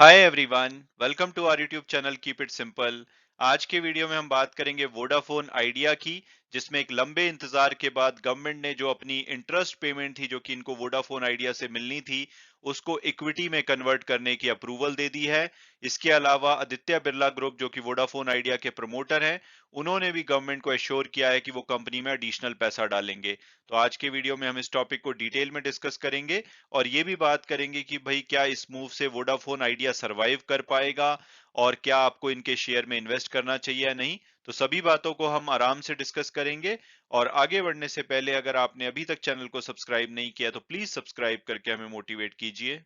Hi everyone, welcome to our YouTube channel keep it simple. आज के video में हम बात करेंगे वोडाफोन आइडिया की, जिसमें एक लंबे इंतजार के बाद गवर्नमेंट ने जो अपनी इंटरेस्ट पेमेंट थी जो कि इनको वोडाफोन आइडिया से मिलनी थी, उसको इक्विटी में कन्वर्ट करने की अप्रूवल दे दी है। इसके अलावा आदित्य बिरला ग्रुप जो कि वोडाफोन आइडिया के प्रमोटर हैं, उन्होंने भी गवर्नमेंट को एश्योर किया है कि वो कंपनी में एडिशनल पैसा डालेंगे। तो आज के वीडियो में हम इस टॉपिक को डिटेल में डिस्कस करेंगे और ये भी बात करेंगे कि भाई क्या इस मूव से वोडाफोन आइडिया सरवाइव कर पाएगा और क्या आपको इनके शेयर में इन्वेस्ट करना चाहिए या नहीं। तो सभी बातों को हम आराम से डिस्कस करेंगे। और आगे बढ़ने से पहले अगर आपने अभी तक चैनल को सब्सक्राइब नहीं किया तो प्लीज सब्सक्राइब करके हमें मोटिवेट कीजिए।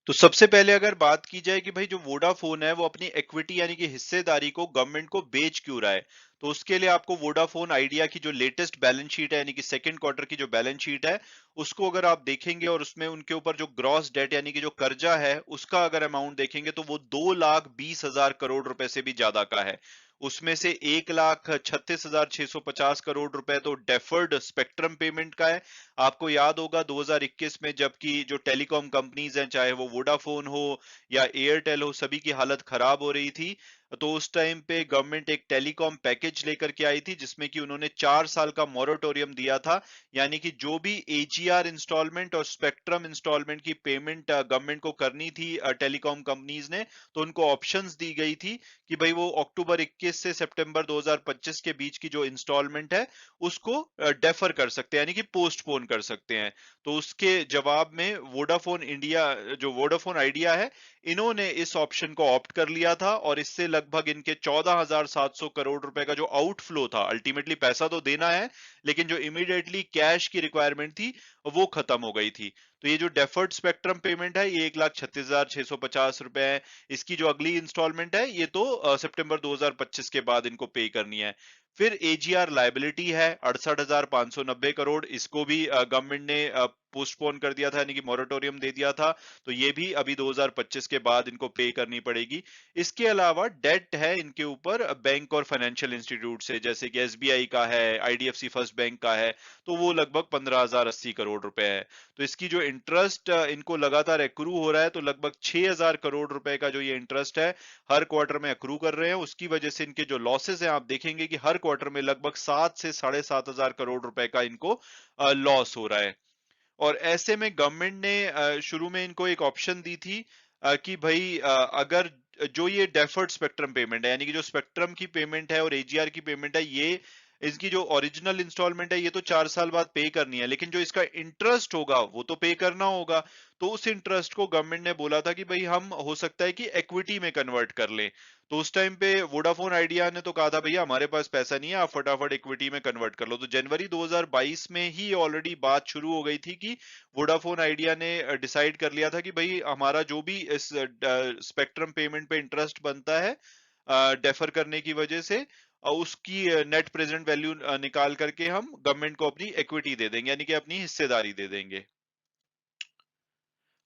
तो सबसे पहले अगर बात की जाए कि भाई जो वोडाफोन है वो अपनी इक्विटी यानी कि हिस्सेदारी को गवर्नमेंट को बेच क्यों रहा है, तो उसके लिए आपको वोडाफोन आइडिया की जो लेटेस्ट बैलेंस शीट है यानी कि सेकंड क्वार्टर की जो बैलेंस शीट है, उसको अगर आप देखेंगे और उसमें उनके ऊपर जो ग्रॉस डेट यानी कि जो कर्जा है उसका अगर अमाउंट देखेंगे तो वो 2,20,000 करोड़ रुपए से भी ज्यादा का है। उसमें से 1,36,650 करोड़ रुपए तो डेफर्ड स्पेक्ट्रम पेमेंट का है। आपको याद होगा 2021 में जबकि जो टेलीकॉम कंपनीज हैं, चाहे वो वोडाफोन हो या एयरटेल हो, सभी की हालत खराब हो रही थी। तो उस टाइम पे गवर्नमेंट एक टेलीकॉम पैकेज लेकर के आई थी जिसमें कि उन्होंने 4 साल का मॉरेटोरियम दिया था। यानी कि जो भी एजीआर इंस्टॉलमेंट और स्पेक्ट्रम इंस्टॉलमेंट की पेमेंट गवर्नमेंट को करनी थी टेलीकॉम कंपनीज ने, तो उनको ऑप्शंस दी गई थी कि भाई वो अक्टूबर 21 से सितंबर 2025 के बीच की जो इंस्टॉलमेंट है उसको डेफर कर सकते हैं यानी कि पोस्टपोन कर सकते हैं। तो उसके जवाब में वोडाफोन इंडिया जो वोडाफोन आइडिया है, इन्होंने इस ऑप्शन को ऑप्ट कर लिया था और इससे लगभग इनके 14,700 करोड़ रुपए का जो आउटफ्लो था, अल्टीमेटली पैसा तो देना है लेकिन जो इमीडिएटली कैश की रिक्वायरमेंट थी वो खत्म हो गई थी। तो ये जो डेफर्ड स्पेक्ट्रम पेमेंट है ये 1,36,650 रुपए है। इसकी जो अगली इंस्टॉलमेंट है ये तो सितंबर 2025 के बाद इनको पे करनी है। फिर एजीआर लायबिलिटी है 68,590 करोड़, इसको भी गवर्नमेंट ने पोस्टपोन कर दिया था यानी कि मॉरेटोरियम दे दिया था। तो ये भी अभी 2025 के बाद इनको पे करनी पड़ेगी। इसके अलावा डेट है इनके ऊपर बैंक और फाइनेंशियल इंस्टीट्यूट से, जैसे कि एसबीआई का है, आईडीएफसी फर्स्ट बैंक का है, तो वो लगभग 15,080 करोड़ रुपए है। तो इसकी जो इंटरेस्ट इनको लगातार एक्रू हो रहा है, तो लगभग 6,000 करोड़ रुपए का जो ये इंटरेस्ट है हर क्वार्टर में अक्रू कर रहे हैं। उसकी वजह से इनके जो लॉसेस हैं आप देखेंगे कि हर क्वार्टर में लगभग 7 से 7,500 करोड़ रुपए का इनको लॉस हो रहा है। और ऐसे में गवर्नमेंट ने शुरू में इनको एक ऑप्शन दी थी कि भाई अगर जो ये डेफर्ड स्पेक्ट्रम पेमेंट है यानी कि जो स्पेक्ट्रम की पेमेंट है और एजीआर की पेमेंट है, ये इसकी जो ओरिजिनल इंस्टॉलमेंट है ये तो 4 साल बाद पे करनी है, लेकिन जो इसका इंटरेस्ट होगा वो तो पे करना होगा। तो उस इंटरेस्ट को गवर्नमेंट ने बोला था कि भाई हम हो सकता है कि इक्विटी में कन्वर्ट कर लें। तो उस टाइम पे वोडाफोन आइडिया ने तो कहा था भैया हमारे पास पैसा नहीं है, आप फटाफट इक्विटी में कन्वर्ट कर लो। तो जनवरी 2022 में ही ऑलरेडी बात शुरू हो गई थी कि वोडाफोन आइडिया ने डिसाइड कर लिया था कि भाई हमारा जो भी इस स्पेक्ट्रम पेमेंट पे इंटरेस्ट बनता है डेफर करने की वजह से, उसकी नेट प्रेजेंट वैल्यू निकाल करके हम गवर्नमेंट को अपनी इक्विटी दे देंगे यानी कि अपनी हिस्सेदारी दे देंगे।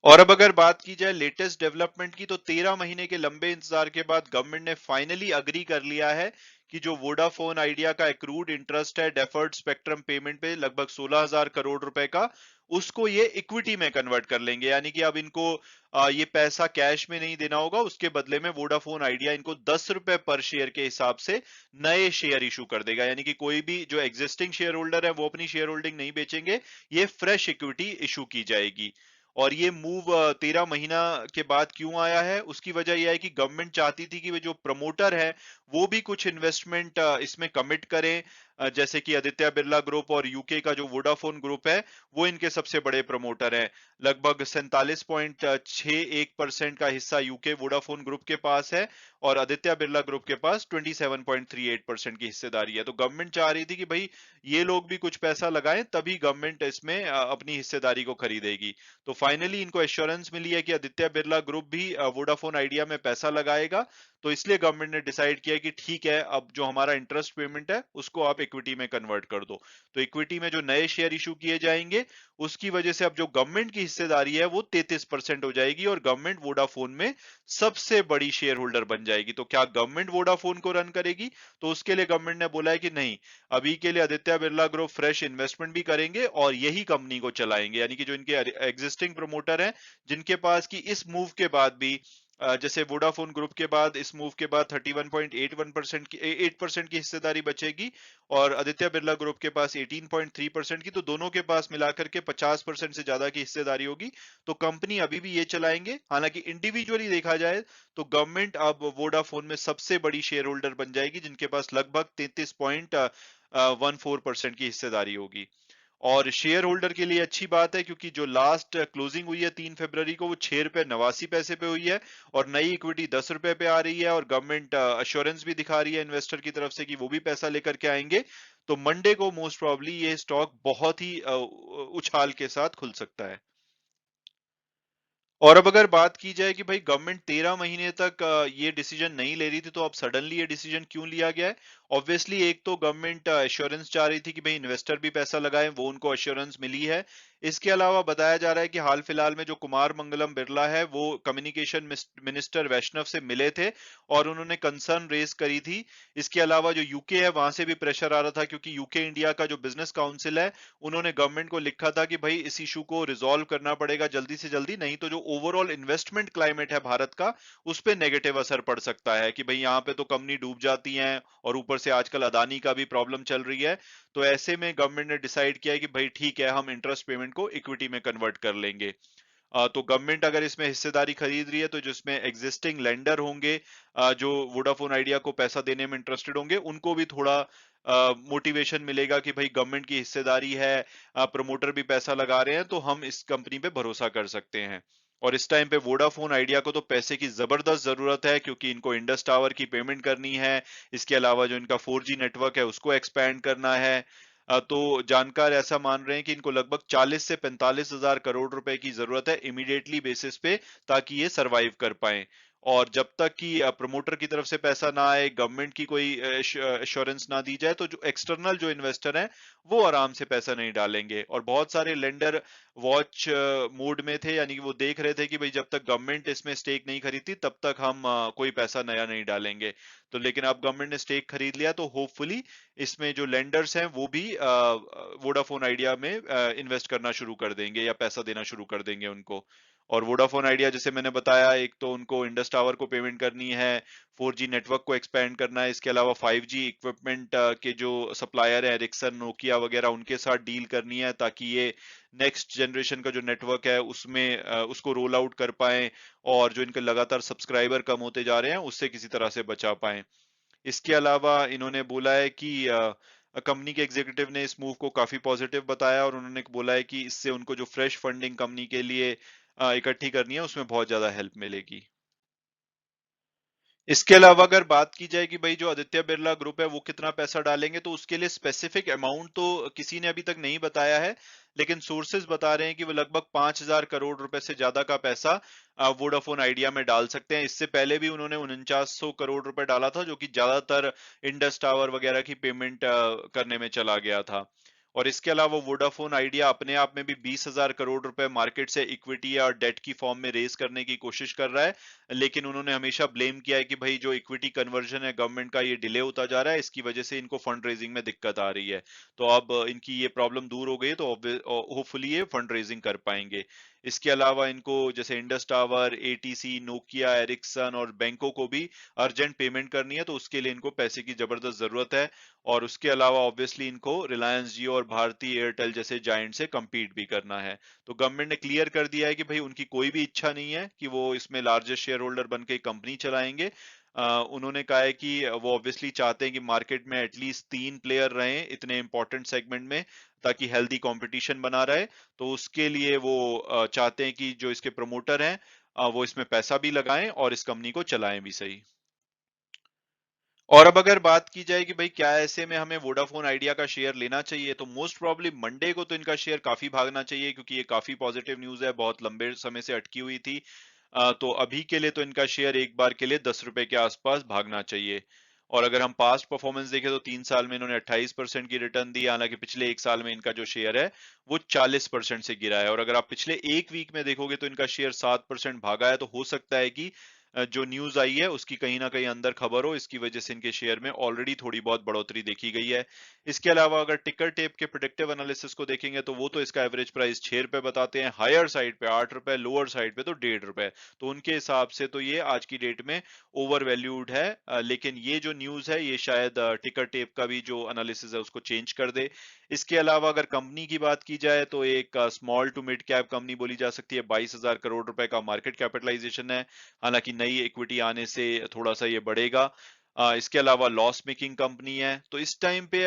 और अब अगर बात की जाए लेटेस्ट डेवलपमेंट की, तो 13 महीने के लंबे इंतजार के बाद गवर्नमेंट ने फाइनली अग्री कर लिया है कि जो वोडाफोन आइडिया का एक्रूड इंटरेस्ट है डेफर्ड स्पेक्ट्रम पेमेंट पे लगभग 16,000 करोड़ रुपए का, उसको ये इक्विटी में कन्वर्ट कर लेंगे। यानी कि अब इनको ये पैसा कैश में नहीं देना होगा, उसके बदले में वोडाफोन आइडिया इनको 10 रुपए पर शेयर के हिसाब से नए शेयर इशू कर देगा। यानी कि कोई भी जो एग्जिस्टिंग शेयर होल्डर है वो अपनी शेयर होल्डिंग नहीं बेचेंगे, ये फ्रेश इक्विटी इशू की जाएगी। और ये मूव 13 महीना के बाद क्यों आया है, उसकी वजह यह है कि गवर्नमेंट चाहती थी कि वो जो प्रमोटर है वो भी कुछ इन्वेस्टमेंट इसमें कमिट करें। जैसे कि आदित्य बिरला ग्रुप और यूके का जो वोडाफोन ग्रुप है, वो इनके सबसे बड़े प्रमोटर हैं। लगभग 47.61% का हिस्सा यूके वोडाफोन ग्रुप के पास है और आदित्य बिरला ग्रुप के पास 27.38% की हिस्सेदारी है। तो गवर्नमेंट चाह रही थी कि भाई ये लोग भी कुछ पैसा लगाएं तभी गवर्नमेंट इसमें अपनी हिस्सेदारी को खरीदेगी। तो फाइनली इनको एश्योरेंस मिली है कि आदित्य बिरला ग्रुप भी वोडाफोन आइडिया में पैसा लगाएगा। तो इसलिए गवर्नमेंट ने डिसाइड किया कि ठीक है, अब जो हमारा इंटरेस्ट पेमेंट है उसको आप इक्विटी में कन्वर्ट कर दो। तो इक्विटी में जो नए शेयर इशू किए जाएंगे उसकी वजह से अब जो गवर्नमेंट की हिस्सेदारी है वो 33% हो जाएगी और गवर्नमेंट वोडाफोन में सबसे बड़ी शेयर होल्डर बन जाएगी। तो क्या गवर्नमेंट वोडाफोन को रन करेगी? तो उसके लिए गवर्नमेंट ने बोला है कि नहीं, अभी के लिए Aditya Birla group fresh investment भी करेंगे और यही कंपनी को चलाएंगे। यानी कि जो इनके एग्जिस्टिंग प्रमोटर हैं, जिनके पास की इस मूव के बाद भी जैसे वोडाफोन ग्रुप के बाद इस मूव के बाद 31.81% की 8% की हिस्सेदारी बचेगी और आदित्य बिरला ग्रुप के पास 18.3% की, तो दोनों के पास मिलाकर के 50% से ज्यादा की हिस्सेदारी होगी। तो कंपनी अभी भी ये चलाएंगे। हालांकि इंडिविजुअली देखा जाए तो गवर्नमेंट अब वोडाफोन में सबसे बड़ी शेयर होल्डर बन जाएगी, जिनके पास लगभग 33.14% की हिस्सेदारी होगी। और शेयर होल्डर के लिए अच्छी बात है, क्योंकि जो लास्ट क्लोजिंग हुई है 3 फरवरी को, वो 6 रुपए 89 पैसे पे हुई है और नई इक्विटी 10 रुपए पे आ रही है और गवर्नमेंट अश्योरेंस भी दिखा रही है इन्वेस्टर की तरफ से कि वो भी पैसा लेकर के आएंगे। तो मंडे को मोस्ट प्रॉब्ली ये स्टॉक बहुत ही उछाल के साथ खुल सकता है। और अब अगर बात की जाए कि भाई गवर्नमेंट 13 महीने तक ये डिसीजन नहीं ले रही थी, तो अब सडनली ये डिसीजन क्यों लिया गया है? ऑब्वियसली एक तो गवर्नमेंट एश्योरेंस चाह रही थी कि भाई इन्वेस्टर भी पैसा लगाएं, वो उनको एश्योरेंस मिली है। इसके अलावा बताया जा रहा है कि हाल फिलहाल में जो कुमार मंगलम बिरला है वो कम्युनिकेशन मिनिस्टर वैष्णव से मिले थे और उन्होंने कंसर्न रेज करी थी। इसके अलावा जो यूके है वहां से भी प्रेशर आ रहा था, क्योंकि यूके इंडिया का जो बिजनेस काउंसिल है, उन्होंने गवर्नमेंट को लिखा था कि भाई इस इशू को रिजॉल्व करना पड़ेगा जल्दी से जल्दी, नहीं तो जो ओवरऑल इन्वेस्टमेंट क्लाइमेट है भारत का, उस पर नेगेटिव असर पड़ सकता है कि भाई यहाँ पे तो कंपनी डूब जाती है और ऊपर से आजकल अदानी का भी प्रॉब्लम चल रही है। तो ऐसे में गवर्नमेंट ने डिसाइड किया है कि भाई ठीक है, हम इंटरेस्ट पेमेंट को इक्विटी में कन्वर्ट कर लेंगे। तो गवर्नमेंट अगर इसमें हिस्सेदारी खरीद रही है, तो जिसमें एग्जिस्टिंग लेंडर होंगे, जो वोडाफोन आइडिया को पैसा देने में इंटरेस्टेड होंगे, उनको भी थोड़ा मोटिवेशन मिलेगा कि भाई गवर्नमेंट की हिस्सेदारी है, प्रमोटर भी पैसा लगा रहे हैं, तो हम इस कंपनी पे भरोसा कर सकते हैं। और इस टाइम पे वोडाफोन आइडिया को तो पैसे की जबरदस्त जरूरत है, क्योंकि इनको इंडस टावर की पेमेंट करनी है। इसके अलावा जो इनका 4G नेटवर्क है उसको एक्सपैंड करना है। तो जानकार ऐसा मान रहे हैं कि इनको लगभग 40 से 45 हजार करोड़ रुपए की जरूरत है इमीडिएटली बेसिस पे, ताकि ये सरवाइव कर पाए। और जब तक कि प्रमोटर की तरफ से पैसा ना आए, गवर्नमेंट की कोई एश्योरेंस ना दी जाए, तो जो एक्सटर्नल जो इन्वेस्टर हैं वो आराम से पैसा नहीं डालेंगे। और बहुत सारे लेंडर वॉच मोड में थे, यानी कि वो देख रहे थे कि भाई जब तक गवर्नमेंट इसमें स्टेक नहीं खरीदती तब तक हम कोई पैसा नया नहीं डालेंगे। तो लेकिन अब गवर्नमेंट ने स्टेक खरीद लिया, तो होपफुली इसमें जो लेंडर्स हैं वो भी वोडाफोन आइडिया में इन्वेस्ट करना शुरू कर देंगे या पैसा देना शुरू कर देंगे उनको। और वोडाफोन आइडिया, जैसे मैंने बताया, एक तो उनको इंडस टावर को पेमेंट करनी है, 4G नेटवर्क को एक्सपेंड करना है, इसके अलावा 5G इक्विपमेंट के जो सप्लायर है एरिक्सन नोकिया वगैरह, उनके साथ डील करनी है, ताकि ये नेक्स्ट जनरेशन का जो नेटवर्क है उसमें उसको रोल आउट कर पाए और जो इनके लगातार सब्सक्राइबर कम होते जा रहे हैं उससे किसी तरह से बचा पाए। इसके अलावा इन्होंने बोला है कि कंपनी के एग्जीक्यूटिव ने इस मूव को काफी पॉजिटिव बताया और उन्होंने बोला है कि इससे उनको जो फ्रेश फंडिंग कंपनी के लिए इकट्ठी करनी है उसमें बहुत ज्यादा हेल्प मिलेगी। इसके अलावा अगर बात की जाए कि भाई जो आदित्य बिरला ग्रुप है वो कितना पैसा डालेंगे, तो उसके लिए स्पेसिफिक अमाउंट तो किसी ने अभी तक नहीं बताया है, लेकिन सोर्सेज बता रहे हैं कि वो लगभग 5,000 करोड़ रुपए से ज्यादा का पैसा वोडाफोन आइडिया में डाल सकते हैं। इससे पहले भी उन्होंने 4900 करोड़ रुपए डाला था, जो कि ज्यादातर इंडस टावर वगैरह की पेमेंट करने में चला गया था। और इसके अलावा वोडाफोन आइडिया अपने आप में भी 20,000 करोड़ रुपए मार्केट से इक्विटी या डेट की फॉर्म में रेज करने की कोशिश कर रहा है, लेकिन उन्होंने हमेशा ब्लेम किया है कि भाई जो इक्विटी कन्वर्जन है गवर्नमेंट का, ये डिले होता जा रहा है, इसकी वजह से इनको फंड रेजिंग में दिक्कत आ रही है। तो अब इनकी ये प्रॉब्लम दूर हो गई है, तो होपफुली ये फंड रेजिंग कर पाएंगे। इसके अलावा इनको जैसे Indus tower, ATC, Nokia, Ericsson और बैंकों को भी अर्जेंट पेमेंट करनी है, तो उसके लिए इनको पैसे की जबरदस्त जरूरत है। और उसके अलावा ऑब्वियसली इनको रिलायंस जियो और भारती एयरटेल जैसे जायंट से compete भी करना है। तो गवर्नमेंट ने क्लियर कर दिया है कि भाई उनकी कोई भी इच्छा नहीं है कि वो इसमें लार्जेस्ट शेयर होल्डर बन के कंपनी चलाएंगे। उन्होंने कहा है कि वो ऑब्वियसली चाहते हैं कि मार्केट में एटलीस्ट 3 प्लेयर रहें इतने इंपॉर्टेंट सेगमेंट में, ताकि हेल्दी कंपटीशन बना रहे। तो उसके लिए वो चाहते हैं कि जो इसके प्रमोटर हैं वो इसमें पैसा भी लगाएं और इस कंपनी को चलाएं भी सही। और अब अगर बात की जाए कि भाई क्या ऐसे में हमें वोडाफोन आइडिया का शेयर लेना चाहिए, तो मोस्ट प्रोबब्ली मंडे को तो इनका शेयर काफी भागना चाहिए, क्योंकि ये काफी पॉजिटिव न्यूज है, बहुत लंबे समय से अटकी हुई थी। तो अभी के लिए तो इनका शेयर एक बार के लिए 10 रुपए के आसपास भागना चाहिए। और अगर हम पास्ट परफॉर्मेंस देखें तो 3 साल में इन्होंने 28% की रिटर्न दी, हालांकि पिछले 1 साल में इनका जो शेयर है वो 40% से गिरा है। और अगर आप पिछले 1 वीक में देखोगे तो इनका शेयर 7% भागा है। तो हो सकता है कि जो न्यूज आई है उसकी कहीं ना कहीं अंदर खबर हो, इसकी वजह से इनके शेयर में ऑलरेडी थोड़ी बहुत बढ़ोतरी देखी गई है। इसके अलावा अगर टिकर टेप के प्रेडिक्टिव एनालिसिस को देखेंगे तो वो तो इसका एवरेज प्राइस 6 रुपए बताते हैं, हायर साइड पे 8 रुपए, लोअर साइड पे तो 1.5 रुपए। तो उनके हिसाब से तो ये आज की डेट में ओवर वैल्यूड है। लेकिन ये जो न्यूज है ये शायद टिकर टेप का भी जो एनालिसिस है उसको चेंज कर दे। इसके अलावा अगर कंपनी की बात की जाए तो एक small to mid cap company बोली जा सकती है। 22,000 करोड़ रुपए का मार्केट कैपिटलाइजेशन है, हालांकि नई इक्विटी आने से थोड़ा सा ये बढ़ेगा। इसके अलावा लॉस मेकिंग कंपनी है। तो इस टाइम पे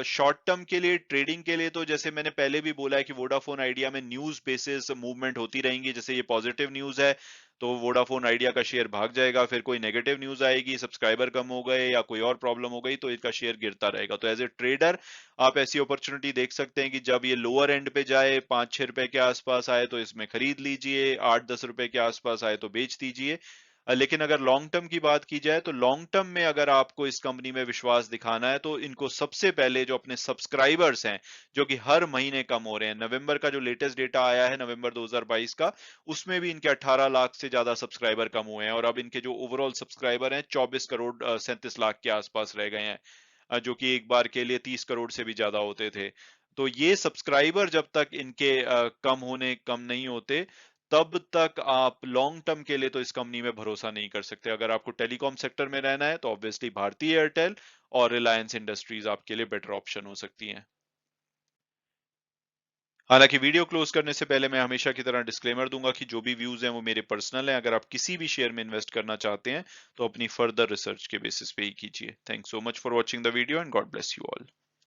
शॉर्ट टर्म के लिए, ट्रेडिंग के लिए, तो जैसे मैंने पहले भी बोला है कि वोडाफोन आइडिया में न्यूज बेसिस मूवमेंट होती रहेंगी। जैसे ये पॉजिटिव न्यूज है तो वोडाफोन आइडिया का शेयर भाग जाएगा, फिर कोई नेगेटिव न्यूज आएगी, सब्सक्राइबर कम हो गए या कोई और प्रॉब्लम हो गई तो इसका शेयर गिरता रहेगा। तो एज ए ट्रेडर आप ऐसी अपॉर्चुनिटी देख सकते हैं कि जब ये लोअर एंड पे जाए, 5-6 रुपए के आसपास आए तो इसमें खरीद लीजिए, 8-10 रुपए के आसपास आए तो बेच दीजिए। लेकिन अगर लॉन्ग टर्म की बात की जाए तो लॉन्ग टर्म में अगर आपको इस कंपनी में विश्वास दिखाना है तो इनको सबसे पहले जो अपने सब्सक्राइबर्स हैं, जो कि हर महीने कम हो रहे हैं, नवंबर का जो लेटेस्ट डेटा आया है नवंबर 2022 का, उसमें भी इनके 18 लाख से ज्यादा सब्सक्राइबर कम हुए हैं। और अब इनके जो ओवरऑल सब्सक्राइबर हैं 24 करोड़ 37 लाख के आसपास रह गए हैं, जो कि एक बार के लिए 30 करोड़ से भी ज्यादा होते थे। तो ये सब्सक्राइबर जब तक इनके कम नहीं होते, तब तक आप लॉन्ग टर्म के लिए तो इस कंपनी में भरोसा नहीं कर सकते। अगर आपको टेलीकॉम सेक्टर में रहना है तो ऑब्वियसली भारती एयरटेल और रिलायंस इंडस्ट्रीज आपके लिए बेटर ऑप्शन हो सकती हैं। हालांकि वीडियो क्लोज करने से पहले मैं हमेशा की तरह डिस्क्लेमर दूंगा कि जो भी व्यूज हैं वो मेरे पर्सनल हैं। अगर आप किसी भी शेयर में इन्वेस्ट करना चाहते हैं तो अपनी फर्दर रिसर्च के बेसिस पे ही कीजिए। Thanks so much for watching the video and God bless you all.